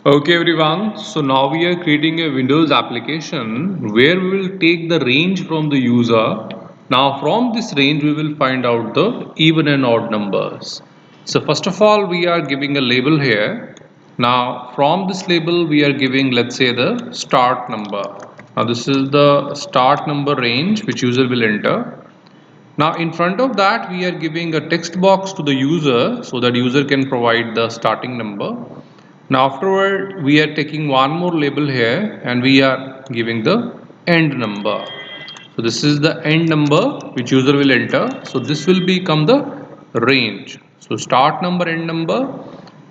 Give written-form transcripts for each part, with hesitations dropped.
Okay everyone, so now we are creating a Windows application where we will take the range from the user. Now from this range we will find out the even and odd numbers. So first of all we are giving a label here. Now from this label we are giving, let's say, the start number. Now this is the start number range which user will enter. Now in front of that we are giving a text box to the user so that user can provide the starting number. Now afterward we are taking one more label here and we are giving the end number. So this is the end number which user will enter. So this will become the range. So start number, end number.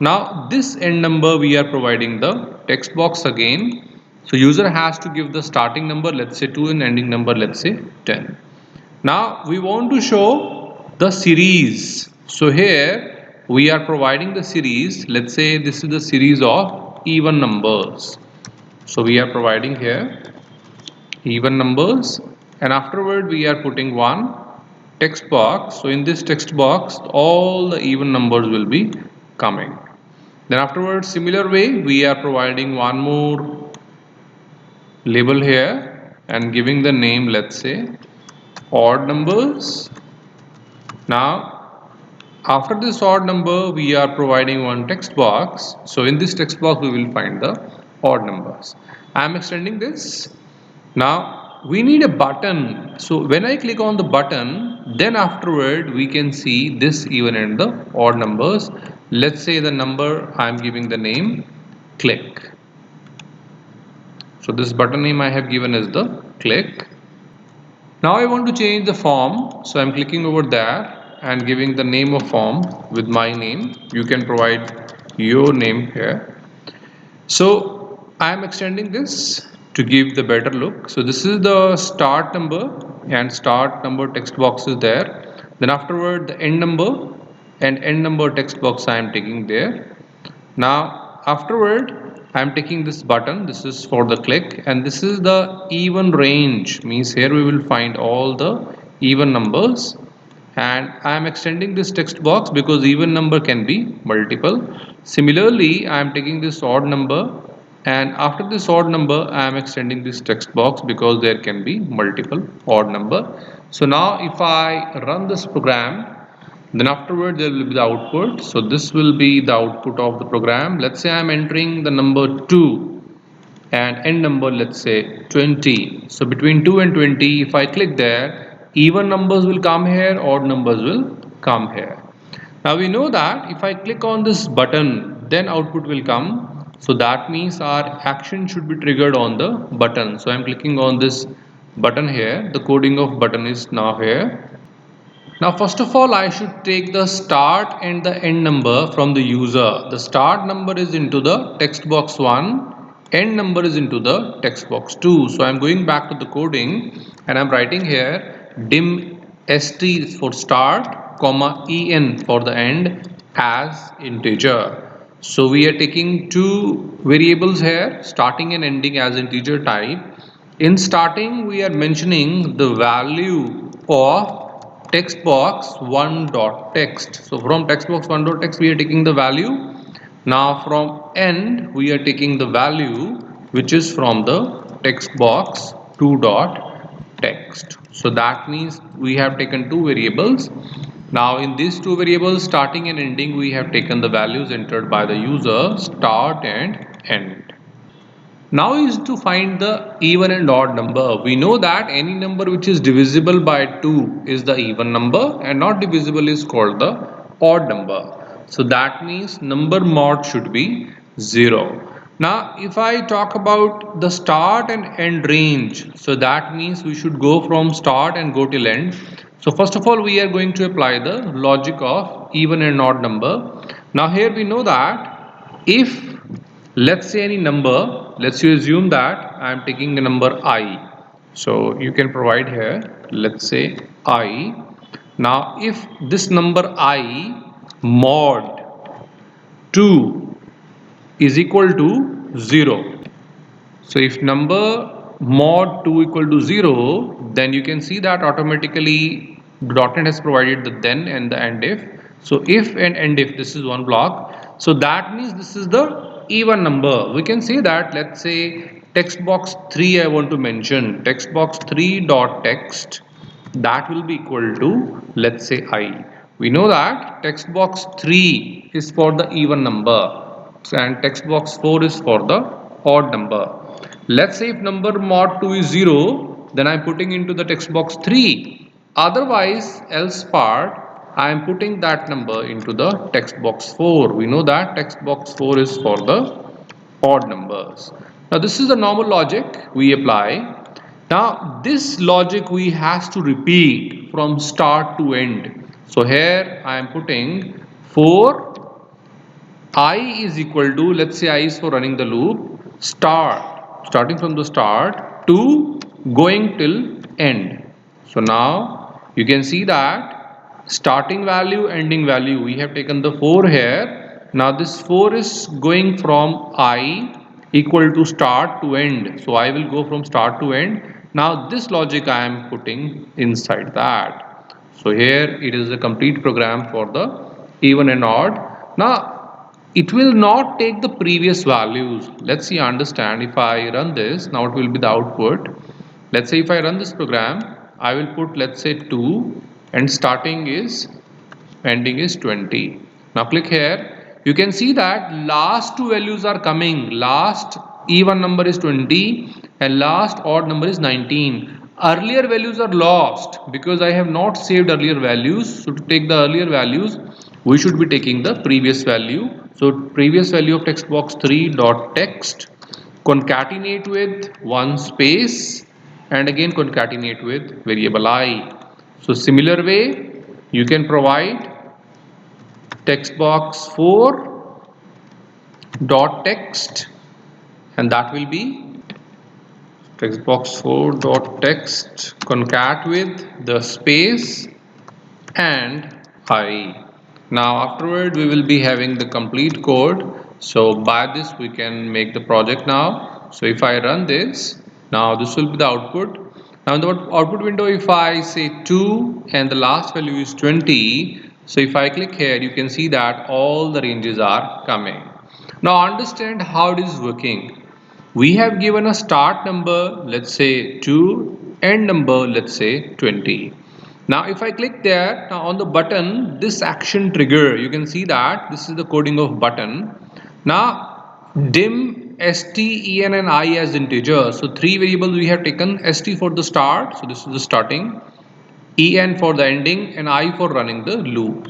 Now this end number we are providing the text box again. So user has to give the starting number, let's say 2, and ending number, let's say 10. Now we want to show the series. So here we are providing the series. Let's say this is the series of even numbers. So we are providing here even numbers, and afterward we are putting one text box. So in this text box all the even numbers will be coming. Then afterwards, similar way, we are providing one more label here and giving the name, let's say, odd numbers. Now after this odd number we are providing one text box. So in this text box we will find the odd numbers. I am extending this. Now we need a button. So when I click on the button, then afterward we can see this even and the odd numbers. Let's say the number I am giving the name click. So this button name I have given as the click. Now I want to change the form, so I'm clicking over there and giving the name of form with my name. You can provide your name here. So I am extending this to give the better look. So this is the start number, and start number text box is there. Then afterward the end number and end number text box I am taking there. Now afterward I am taking this button, this is for the click, and this is the even range, means here we will find all the even numbers, and I am extending this text box because even number can be multiple. Similarly I am taking this odd number, and after this odd number I am extending this text box because there can be multiple odd number. So now if I run this program, then afterward there will be the output. So this will be the output of the program. Let's say I am entering the number 2 and end number, let's say 20. So between 2 and 20, if I click there, even numbers will come here, odd numbers will come here. Now we know that if I click on this button, then output will come. So that means our action should be triggered on the button. So I am clicking on this button here. The coding of button is now here. Now first of all I should take the start and the end number from the user. The start number is into the text box 1, end number is into the text box 2. So I am going back to the coding and I am writing here dim st for start, comma en for the end as integer. So we are taking two variables here, starting and ending as integer type. In starting we are mentioning the value of text box 1 dot text. So from text box 1 dot text we are taking the value. Now from end we are taking the value which is from the text box 2 dot text. So that means we have taken two variables. Now in these two variables, starting and ending, we have taken the values entered by the user, start and end. Now is to find the even and odd number. We know that any number which is divisible by 2 is the even number, and not divisible is called the odd number. So that means number mod should be 0. Now if I talk about the start and end range, so that means we should go from start and go till end. So first of all we are going to apply the logic of even and odd number. Now here we know that if, let's say, any number, let's you assume that I am taking the number I. So you can provide here, let's say I. Now if this number I mod 2 is equal to 0. So if number mod 2 equal to 0, then you can see that automatically .NET has provided the then and the end if. So if and end if, this is one block. So that means this is the even number, we can say that, let's say text box 3 I want to mention, text box 3 dot text, that will be equal to, let's say I. We know that text box 3 is for the even number and text box 4 is for the odd number. Let's say if number mod 2 is 0, then I am putting into the text box 3. Otherwise, else part, I am putting that number into the text box 4. We know that text box 4 is for the odd numbers. Now this is the normal logic we apply. Now this logic we has to repeat from start to end. So here I am putting 4 I is equal to, let's say I is for running the loop, starting from the start to going till end. So now you can see that starting value, ending value, we have taken the 4 here. Now this 4 is going from I equal to start to end. So I will go from start to end. Now this logic I am putting inside that. So here it is a complete program for the even and odd. Now it will not take the previous values. Let's see, understand, if I run this, now it will be the output. Let's say if I run this program, I will put, let's say 2 and starting is, ending is 20. Now click here, you can see that last two values are coming. Last even number is 20 and last odd number is 19. Earlier values are lost because I have not saved earlier values. So to take the earlier values, we should be taking the previous value. So previous value of text box 3 dot text, concatenate with one space and again concatenate with variable I. So similar way you can provide text box 4 dot text, and that will be text box 4 dot text concat with the space and I. Now afterward we will be having the complete code. So by this we can make the project now. So if I run this, now this will be the output. Now in the output window, if I say 2 and the last value is 20, so if I click here, you can see that all the ranges are coming. Now understand how it is working. We have given a start number, let's say 2, end number, let's say 20. Now if I click there, now on the button, this action trigger, you can see that this is the coding of button. Now dim st, en and I as integers. So three variables we have taken, st for the start, so this is the starting, en for the ending and I for running the loop.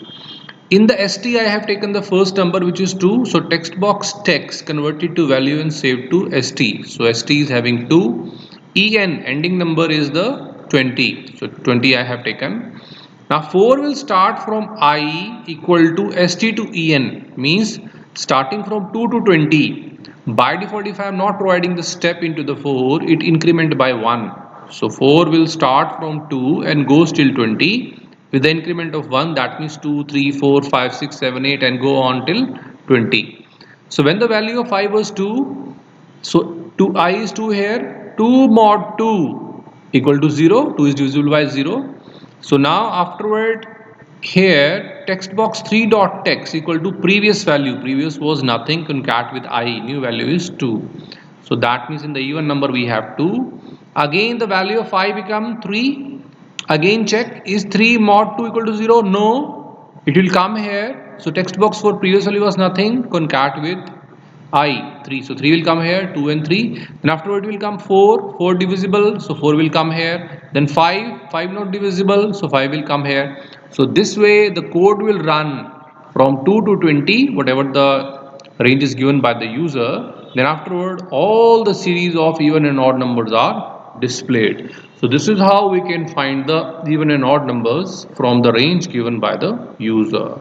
In the st I have taken the first number, which is 2, so text box text converted to value and saved to st. So st is having 2, en ending number is the 20, so 20 I have taken. Now 4 will start from I equal to st to en, means starting from 2 to 20. By default, if I am not providing the step into the 4, it increment by 1. So 4 will start from 2 and goes till 20 with the increment of 1, that means 2, 3, 4, 5, 6, 7, 8 and go on till 20. So when the value of I was 2, so 2 I is 2 here, 2 mod 2 equal to 0, 2 is divisible by 0. So now afterward here text box 3 dot text equal to previous value, previous was nothing, concat with I, new value is 2. So that means in the even number we have 2. Again the value of I become 3. Again check, is 3 mod 2 equal to 0? No, it will come here. So text box for previous value was nothing, concat with I, 3. So 3 will come here, 2 and 3. Then afterward will come 4, 4 divisible, so 4 will come here. Then 5, 5 not divisible, so 5 will come here. So this way the code will run from 2 to 20, whatever the range is given by the user. Then afterward all the series of even and odd numbers are displayed. So this is how we can find the even and odd numbers from the range given by the user.